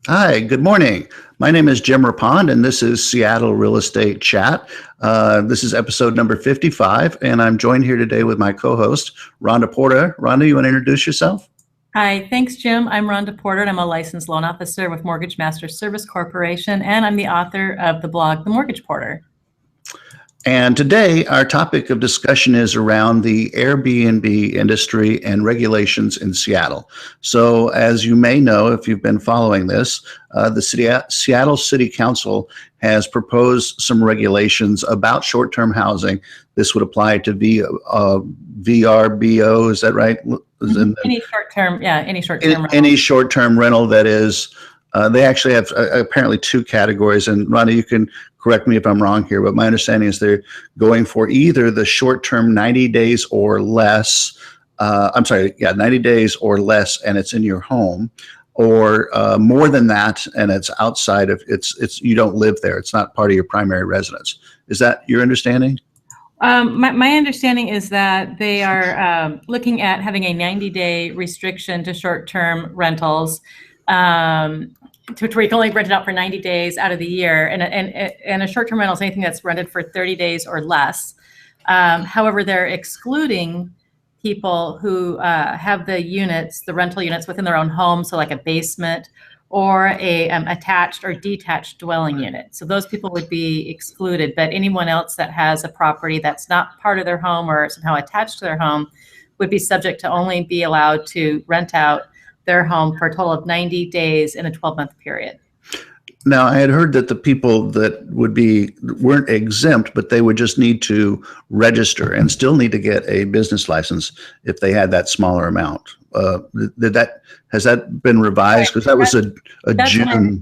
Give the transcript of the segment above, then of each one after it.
Hi, good morning. My name is Jim Rapond, and this is Seattle Real Estate Chat. This is episode number 55, and I'm joined here today with my co-host, Rhonda Porter. Rhonda, you want to introduce yourself? Hi, thanks, Jim. I'm Rhonda Porter, and I'm a licensed loan officer with Mortgage Master Service Corporation, and I'm the author of the blog, The Mortgage Porter. And today, our topic of discussion is around the Airbnb industry and regulations in Seattle. So, as you may know, if you've been following this, the Seattle City Council has proposed some regulations about short-term housing. This would apply to VRBO, is that right? Any short-term, any short-term rental. Any short-term rental that is, they actually have apparently two categories. And Rhonda, you can correct me if I'm wrong here, but my understanding is they're going for either the short-term 90 days or less. 90 days or less, and it's in your home, or more than that, and it's outside of it's you don't live there. It's not part of your primary residence. Is that your understanding? My understanding is that they are looking at having a 90-day restriction to short-term rentals, to where you can only rent it out for 90 days out of the year. And a short-term rental is anything that's rented for 30 days or less. However, they're excluding people who have the rental units within their own home, so like a basement or a attached or detached dwelling unit. So those people would be excluded, but anyone else that has a property that's not part of their home or somehow attached to their home would be subject to only be allowed to rent out their home for a total of 90 days in a 12-month period. Now, I had heard that the people that weren't exempt, but they would just need to register and still need to get a business license if they had that smaller amount. Has that been revised? Because that was a June.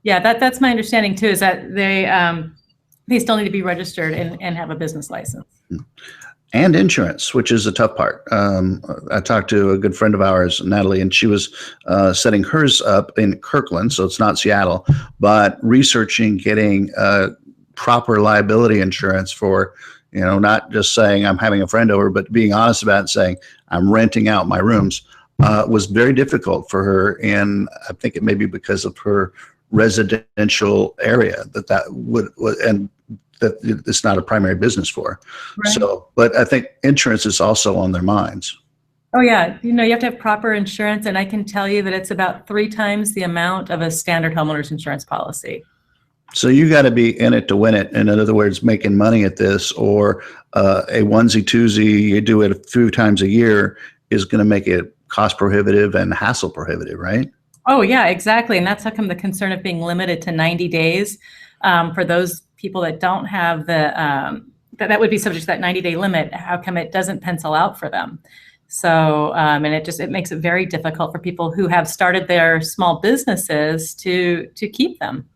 That's my understanding too. Is that they still need to be registered and have a business license. And insurance, which is the tough part. I talked to a good friend of ours, Natalie, and she was setting hers up in Kirkland, so it's not Seattle, but researching getting proper liability insurance for, not just saying I'm having a friend over, but being honest about it and saying I'm renting out my rooms was very difficult for her. And I think it may be because of her residential area and that it's not a primary business for. Right. So, but I think insurance is also on their minds. Oh yeah. You have to have proper insurance. And I can tell you that it's about 3 times the amount of a standard homeowner's insurance policy. So you got to be in it to win it. And in other words, making money at this, or a onesie twosie, you do it a few times a year, is going to make it cost prohibitive and hassle prohibitive, right? Oh yeah, exactly. And that's how come the concern of being limited to 90 days for those people that don't have that would be subject to that 90-day limit. How come it doesn't pencil out for them? So, and it makes it very difficult for people who have started their small businesses to keep them.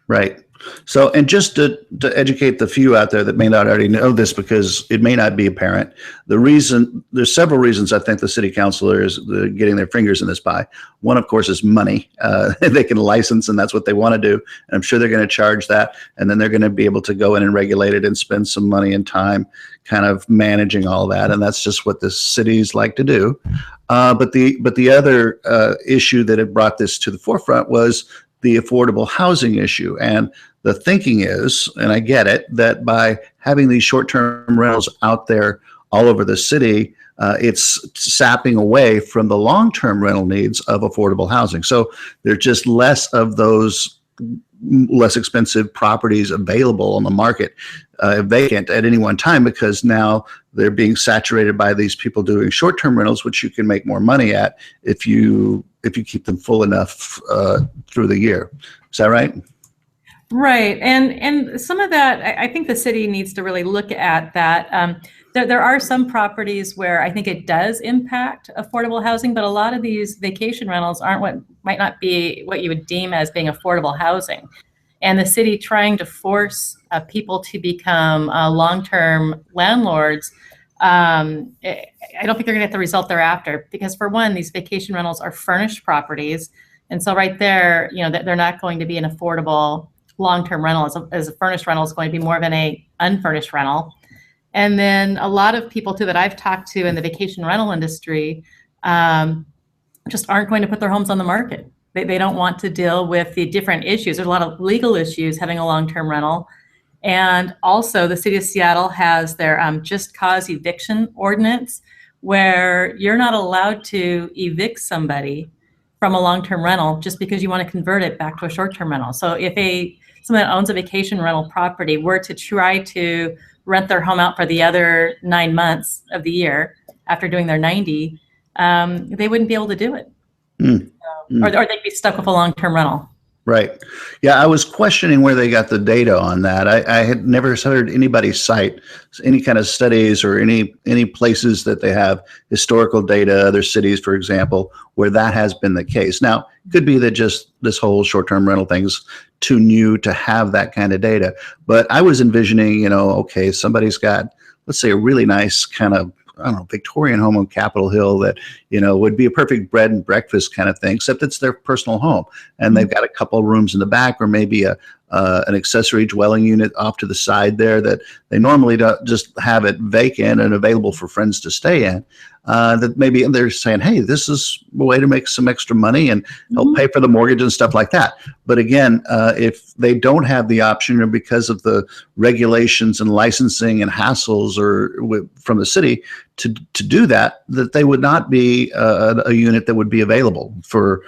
Right. So, and just to educate the few out there that may not already know this, because it may not be apparent, there's several reasons I think the city councilor is getting their fingers in this pie. One, of course, is money. They can license, and that's what they want to do. And I'm sure they're going to charge that. And then they're going to be able to go in and regulate it and spend some money and time kind of managing all that. And that's just what the cities like to do. But the other issue that had brought this to the forefront was the affordable housing issue. And the thinking is, and I get it, that by having these short-term rentals out there all over the city, it's sapping away from the long-term rental needs of affordable housing. So there's just less of those less expensive properties available on the market vacant at any one time, because now they're being saturated by these people doing short-term rentals, which you can make more money at if you keep them full enough through the year. Is that right? Right. And some of that, I think the city needs to really look at that. There are some properties where I think it does impact affordable housing, but a lot of these vacation rentals might not be what you would deem as being affordable housing. And the city trying to force people to become long-term landlords, I don't think they're going to get the result they're after, because for one, these vacation rentals are furnished properties. And so right there, they're not going to be an affordable long-term rental, as a furnished rental is going to be more of an unfurnished rental. And then a lot of people too that I've talked to in the vacation rental industry just aren't going to put their homes on the market. They don't want to deal with the different issues. There's a lot of legal issues having a long-term rental. And also the city of Seattle has their just cause eviction ordinance, where you're not allowed to evict somebody from a long-term rental just because you want to convert it back to a short-term rental. So if someone that owns a vacation rental property were to try to rent their home out for the other 9 months of the year after doing their 90, they wouldn't be able to do it. Or they'd be stuck with a long-term rental. Right. Yeah, I was questioning where they got the data on that. I had never heard anybody cite any kind of studies or any places that they have historical data, other cities, for example, where that has been the case. Now, it could be that just this whole short-term rental thing's too new to have that kind of data. But I was envisioning, okay, somebody's got, let's say, a really nice kind of, I don't know, Victorian home on Capitol Hill that, would be a perfect bread and breakfast kind of thing, except it's their personal home. And they've got a couple of rooms in the back, or maybe an accessory dwelling unit off to the side there that they normally don't, just have it vacant and available for friends to stay in. That maybe they're saying, hey, this is a way to make some extra money and help pay for the mortgage and stuff like that. But again, if they don't have the option, or because of the regulations and licensing and hassles from the city to do that they would not be a unit that would be available for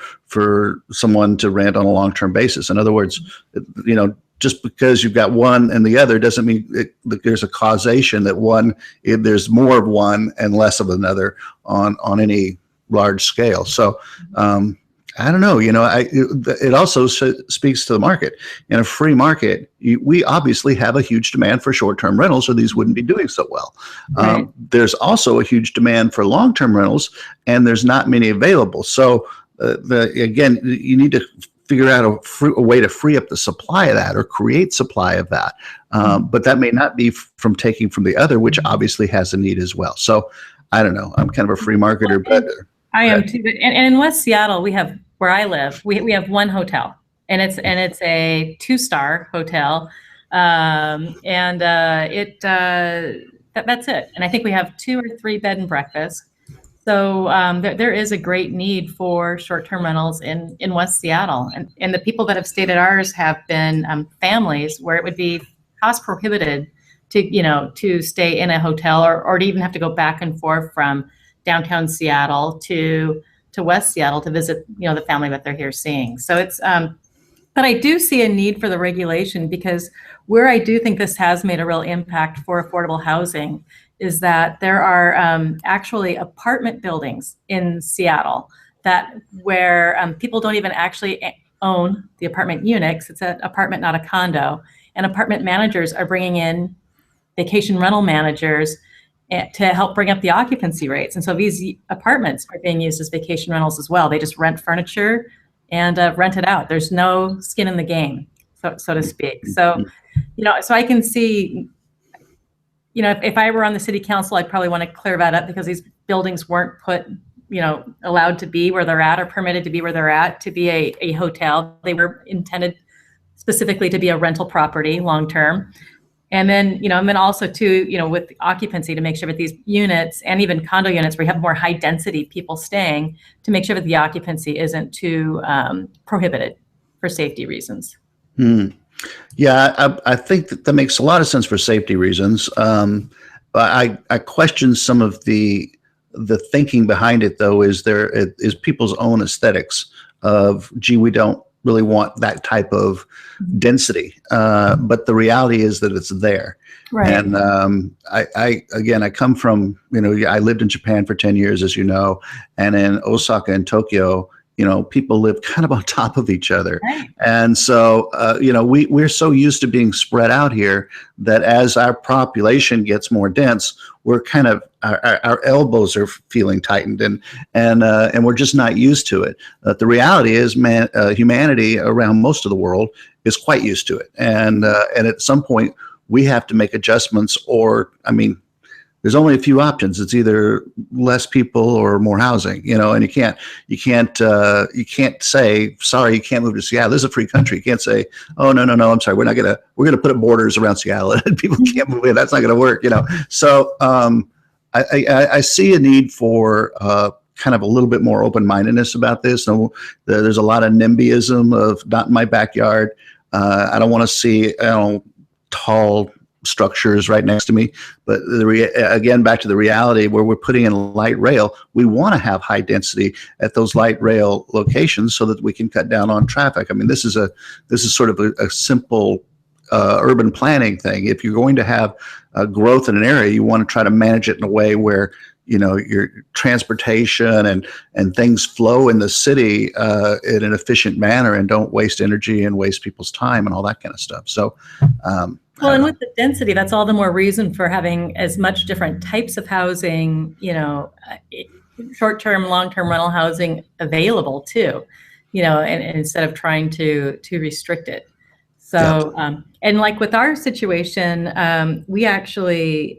someone to rent on a long-term basis. In other words, just because you've got one and the other doesn't mean that there's a causation that there's more of one and less of another on any large scale. So I don't know. It also speaks to the market. In a free market, we obviously have a huge demand for short-term rentals, or these wouldn't be doing so well. Right. There's also a huge demand for long-term rentals, and there's not many available. So again, you need to figure out a way to free up the supply of that, or create supply of that. But that may not be from taking from the other, which obviously has a need as well. So I don't know. I'm kind of a free marketer, but I am too. And in West Seattle, where I live, we have one hotel, and it's a 2-star hotel. That's it. And I think we have 2 or 3 bed and breakfasts. So there is a great need for short-term rentals in West Seattle. And the people that have stayed at ours have been families where it would be cost prohibited to stay in a hotel, or to even have to go back and forth from downtown Seattle to West Seattle to visit, the family that they're here seeing. So it's, but I do see a need for the regulation, because where I do think this has made a real impact for affordable housing is that there are actually apartment buildings in Seattle where people don't even actually own the apartment units. It's an apartment, not a condo. And apartment managers are bringing in vacation rental managers to help bring up the occupancy rates. And so these apartments are being used as vacation rentals as well. They just rent furniture and rent it out. There's no skin in the game, so to speak. So, so I can see, if I were on the city council, I'd probably want to clear that up, because these buildings weren't allowed to be where they're at, or permitted to be where they're at, to be a hotel. They were intended specifically to be a rental property long-term. And then, also too, with occupancy, to make sure that these units, and even condo units where you have more high density people staying, to make sure that the occupancy isn't too prohibited for safety reasons. Yeah, I think that makes a lot of sense for safety reasons. I question some of the thinking behind it, though. Is people's own aesthetics of, gee, we don't really want that type of density, but the reality is that it's there. Right. And I come from, I lived in Japan for 10 years, as you know, and in Osaka and Tokyo, people live kind of on top of each other. Right. And so, we're so used to being spread out here that as our population gets more dense, we're kind of, our elbows are feeling tightened, and we're just not used to it. The reality is, humanity around most of the world is quite used to it. And at some point we have to make adjustments, or, there's only a few options. It's either less people or more housing, and you can't say, sorry, you can't move to Seattle. This is a free country. You can't say, oh, no, I'm sorry. We're going to put up borders around Seattle and people can't move in. That's not going to work, So I see a need for kind of a little bit more open-mindedness about this. So there's a lot of NIMBYism of not in my backyard. I don't want to see, tall structures right next to me. But again, back to the reality where we're putting in light rail, we want to have high density at those light rail locations so that we can cut down on traffic. I mean, this is sort of a simple urban planning thing. If you're going to have growth in an area, you want to try to manage it in a way where your transportation and things flow in the city in an efficient manner and don't waste energy and waste people's time and all that kind of stuff. So, well, and with the density, that's all the more reason for having as much different types of housing, short-term, long-term rental housing available too, and instead of trying to restrict it. So, and like with our situation, we actually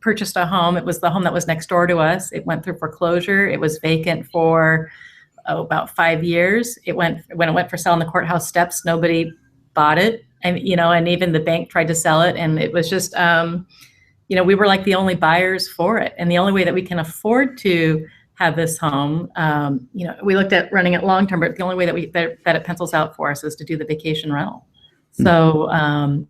purchased a home. It was the home that was next door to us. It went through foreclosure. It was vacant for about 5 years. When it went for sale on the courthouse steps, nobody bought it. And, and even the bank tried to sell it. And it was just, we were like the only buyers for it. And the only way that we can afford to have this home, we looked at running it long-term, but the only way that it pencils out for us is to do the vacation rental. So,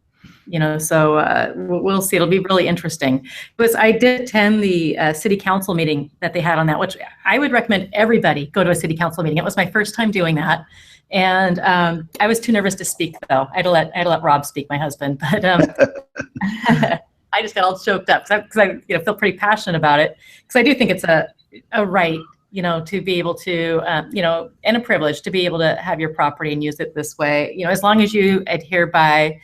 we'll see. It'll be really interesting. Because I did attend the city council meeting that they had on that, which I would recommend everybody go to a city council meeting. It was my first time doing that. And I was too nervous to speak, though. I had to let Rob speak, my husband. But I just got all choked up because I feel pretty passionate about it. Because I do think it's a right, to be able to, and a privilege to be able to have your property and use it this way, as long as you adhere by,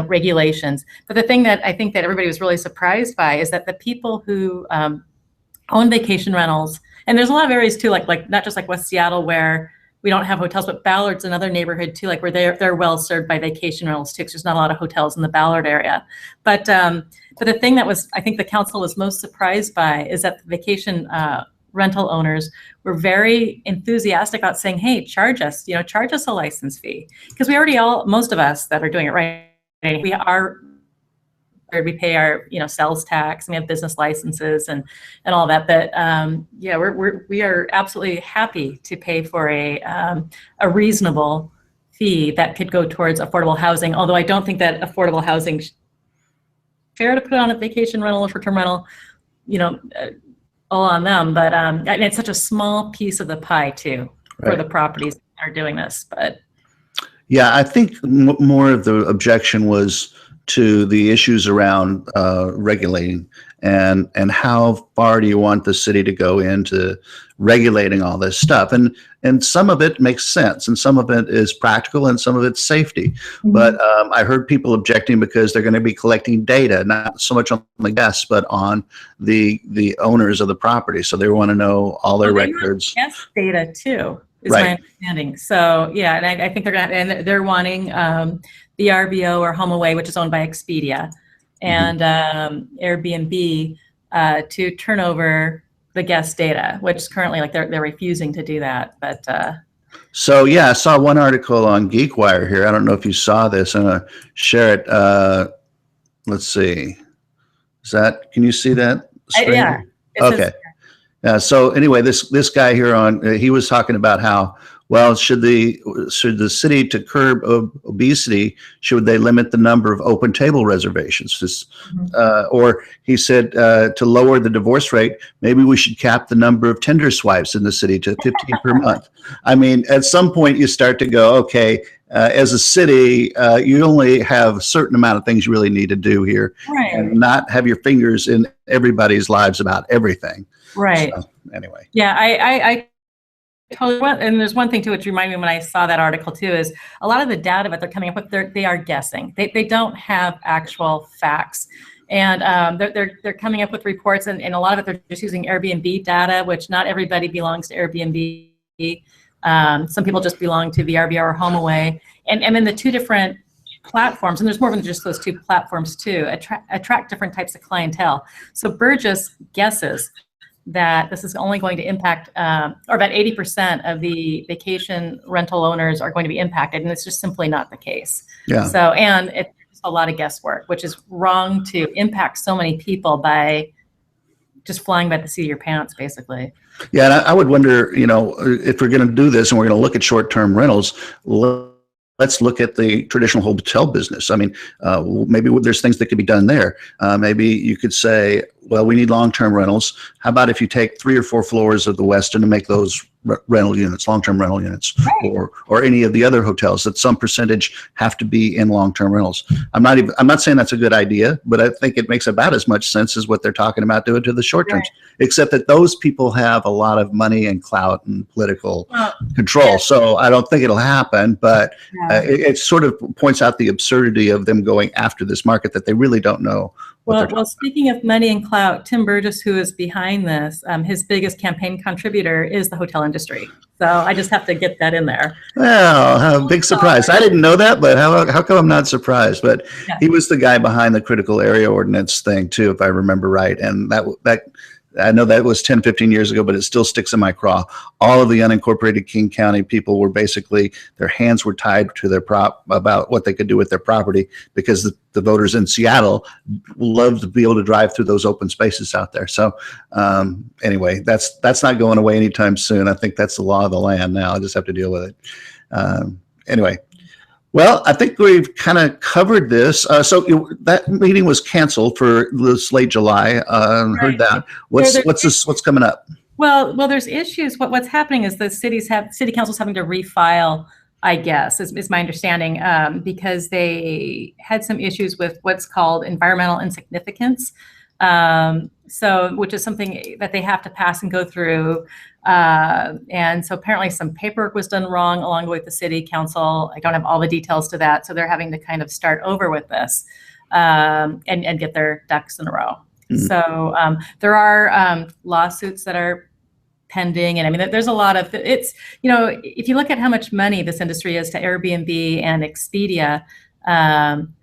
regulations. But the thing that I think that everybody was really surprised by is that the people who own vacation rentals, and there's a lot of areas too, like not just like West Seattle where we don't have hotels, but Ballard's another neighborhood too, like where they're well served by vacation rentals too, because there's not a lot of hotels in the Ballard area. But the thing that I think the council was most surprised by is that the vacation rental owners were very enthusiastic about saying, hey, charge us a license fee. Because most of us that are doing it right, we pay our sales tax, and we have business licenses and all that. But we are absolutely happy to pay for a reasonable fee that could go towards affordable housing. Although I don't think that affordable housing fair to put on a vacation rental or short-term rental, all on them. But and it's such a small piece of the pie too for the properties that are doing this. But yeah, I think more of the objection was to the issues around regulating and how far do you want the city to go into regulating all this stuff. And some of it makes sense and some of it is practical and some of it's safety. Mm-hmm. But I heard people objecting because they're going to be collecting data, not so much on the guests, but on the owners of the property. So they want to know all their records. Guest data too, is my understanding. So yeah, and I think they're wanting the VRBO or HomeAway, which is owned by Expedia, and Airbnb to turn over the guest data, which currently they're refusing to do that. But so yeah, I saw one article on GeekWire here. I don't know if you saw this. I'm gonna share it. Let's see. Can you see that? Yeah. Okay. Yeah. So anyway, this guy here he was talking about how, well, should the city, to curb obesity, should they limit the number of open table reservations? Or he said to lower the divorce rate, maybe we should cap the number of Tinder swipes in the city to 15 per month. I mean, at some point you start to go, okay, as a city, you only have a certain amount of things you really need to do here, and not have your fingers in everybody's lives about everything. Right. So, anyway. Yeah, I totally. And there's one thing too, which reminded me when I saw that article too, is a lot of the data that they're coming up with, they are guessing. They don't have actual facts, and they're coming up with reports, and a lot of it they're just using Airbnb data, which not everybody belongs to Airbnb. Some people just belong to VRBO or HomeAway, and then the two different platforms, and there's more than just those two platforms too, attract different types of clientele. So Burgess guesses that this is only going to impact, or about 80% of the vacation rental owners are going to be impacted, and it's just simply not the case. Yeah. So, and it's a lot of guesswork, which is wrong to impact so many people by just flying by the seat of your pants, basically. Yeah, and I would wonder, if we're going to do this and we're going to look at short-term rentals, let's look at the traditional hotel business. I mean, maybe there's things that could be done there. Maybe you could say, well, we need long-term rentals. How about if you take 3 or 4 floors of the Westin and make those rental units, long-term rental units, right. or any of the other hotels, that some percentage have to be in long-term rentals. I'm not saying that's a good idea, but I think it makes about as much sense as what they're talking about doing to the short terms, right. Except that those people have a lot of money and clout and political control. Yeah. So I don't think it'll happen, but it sort of points out the absurdity of them going after this market that they really don't know. Well, speaking of money and clout, Tim Burgess, who is behind this, his biggest campaign contributor is the hotel industry. So I just have to get that in there. Well, big surprise. I didn't know that, but how come I'm not surprised? But he was the guy behind the critical area ordinance thing too, if I remember right. And that I know that was 10, 15 years ago, but it still sticks in my craw. All of the unincorporated King County people were basically, their hands were tied to their about what they could do with their property, because the voters in Seattle love to be able to drive through those open spaces out there. So anyway, that's not going away anytime soon. I think that's the law of the land now. I just have to deal with it. Anyway. Well, I think we've kind of covered this. So that meeting was canceled for this late July. Right. Heard that. What's coming up? Well, there's issues. What's happening is the city council's having to refile, I guess, is my understanding, because they had some issues with what's called environmental insignificance. Which is something that they have to pass and go through. And so apparently some paperwork was done wrong along with the city council. I don't have all the details to that. So they're having to kind of start over with this and get their ducks in a row. Mm-hmm. So there are lawsuits that are pending. And I mean, there's a lot of, it's, if you look at how much money this industry is to Airbnb and Expedia,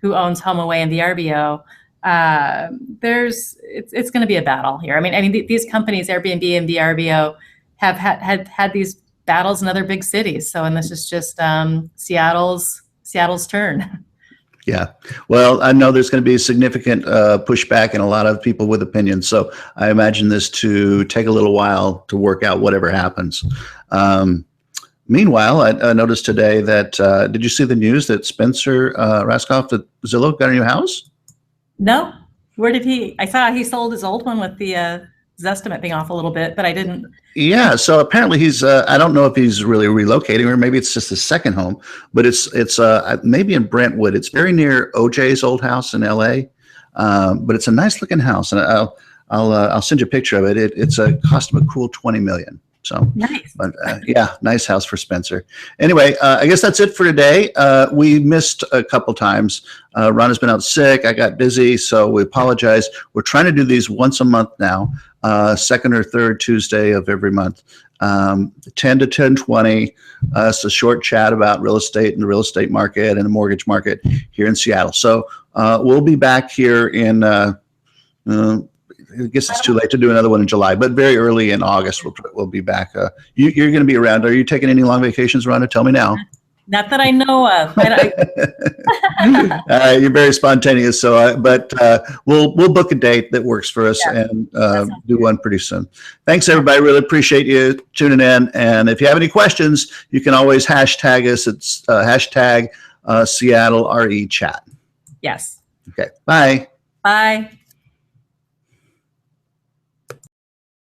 who owns HomeAway and VRBO, it's going to be a battle here. I mean, these companies, Airbnb and VRBO, have had these battles in other big cities. So, and this is just Seattle's turn. Yeah. Well, I know there's going to be significant pushback and a lot of people with opinions. So I imagine this to take a little while to work out whatever happens. Meanwhile, I noticed today that, did you see the news that Spencer Raskoff at Zillow got a new house? No. Where did I saw he sold his old one with the Zestimate being off a little bit, but I didn't. Yeah. So apparently he's, I don't know if he's really relocating or maybe it's just his second home, but it's maybe in Brentwood. It's very near OJ's old house in LA. But it's a nice looking house. And I'll send you a picture of it. It's cost him a cool $20 million. So nice. But yeah, nice house for Spencer. Anyway, I guess that's it for today. We missed a couple times. Ron has been out sick. I got busy, so we apologize. We're trying to do these once a month now, second or third Tuesday of every month, 10 to 10:20. It's a short chat about real estate and the real estate market and the mortgage market here in Seattle. So we'll be back here in I guess it's too late to do another one in July, but very early in August, we'll be back. You're going to be around. Are you taking any long vacations, Rhonda? Tell me now. Not that I know of. You're very spontaneous. So, but we'll book a date that works for us and do one pretty soon. Thanks, everybody. Really appreciate you tuning in. And if you have any questions, you can always hashtag us. It's hashtag Seattle RE chat. Yes. Okay. Bye. Bye.